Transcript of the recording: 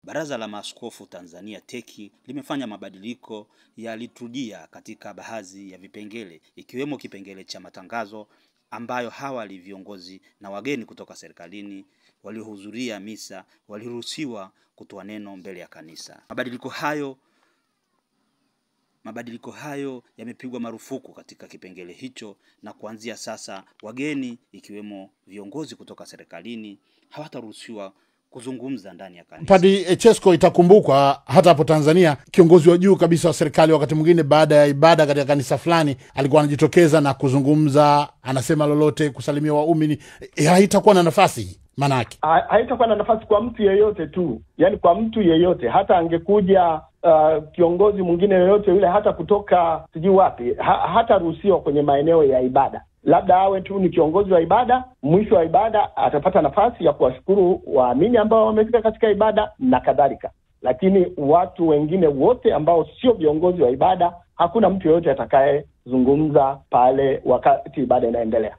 Baraza la Maaskofu Tanzania TEC limefanya mabadiliko ya liturujia katika baadhi ya vipengele, ikiwemo kipengele cha matangazo ambayo awali viongozi na wageni kutoka serikalini waliohudhuria misa waliruhusiwa kutoa neno mbele ya kanisa. Mabadiliko hayo yamepigwa marufuku katika kipengele hicho, na kuanzia sasa wageni ikiwemo viongozi kutoka serikalini hawataruhusiwa kuzungumza ndani ya kanisa. Padri Chesko, itakumbukwa hata hapo Tanzania kiongozi wa juu kabisa wa serikali wakati mwingine baada ya ibada katika kanisa fulani alikuwa anajitokeza na kuzungumza, anasema lolote, kusalimia waumini. Haitakuwa na nafasi manake. Haitakuwa na nafasi kwa mtu yeyote tu. Yaani kwa mtu yeyote, hata angekuja kiongozi mwingine yeyote yule, hata kutoka sijui wapi, hata ruhusiwa kwenye maeneo ya ibada. Labda awe tu ni kiongozi wa ibada, mwisho wa ibada atapata nafasi ya kuwashukuru waamini ambao wamefika katika ibada na kadhalika. Lakini watu wengine wote ambao sio viongozi wa ibada, hakuna mtu yeyote atakayezungumza pale wakati ibada inaendelea.